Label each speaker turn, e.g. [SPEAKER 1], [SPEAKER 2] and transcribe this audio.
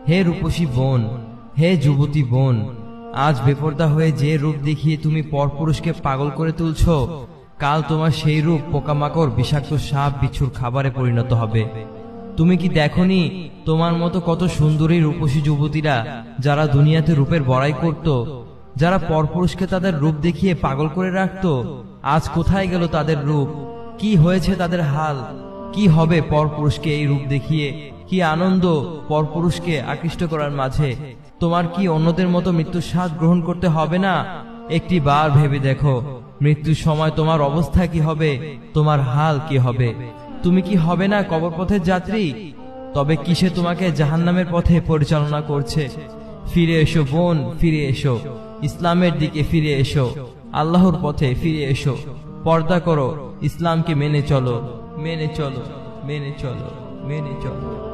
[SPEAKER 1] হে রূপসী বোন, হে যুবতী বোন, আজ বেপরদা হয়ে যে রূপ দেখিয়ে তুমি পরপুরুষকে পাগল করে তুলছ, কাল তোমার সেই রূপ পোকামাকড় বিষাক্ত সাপ বিচ্ছুর খাবারে পরিণত হবে। তুমি কি দেখনি তোমার মতো কত সুন্দরী রূপসী যুবতীরা যারা দুনিয়াতে রূপের বড়াই করত, যারা পরপুরুষকে তাদের রূপ দেখিয়ে পাগল করে রাখত, আজ কোথায় গেল তাদের রূপ? কি হয়েছে তাদের হাল? কি হবে পরপুরুষকে এই রূপ দেখিয়ে? কি আনন্দ পরপুরুষকে আকৃষ্ট করার মাঝে! তোমার কি অন্যদের মতো মৃত্যুর স্বাদ গ্রহণ করতে হবে না? একটি বার ভেবে দেখো, মৃত্যুর সময় তোমার অবস্থা কি হবে, তোমার হাল কি হবে? তুমি কি হবে না কবরপথের যাত্রী? তবে কিসে তোমাকে জাহান্নামের পথে পরিচালনা করছে? ফিরে এসো বোন, ফিরে এসো, ইসলামের দিকে ফিরে এসো, আল্লাহর পথে ফিরে এসো, পর্দা করো, ইসলামকে মেনে চলো, মেনে চলো, মেনে চলো, মেনে চলো।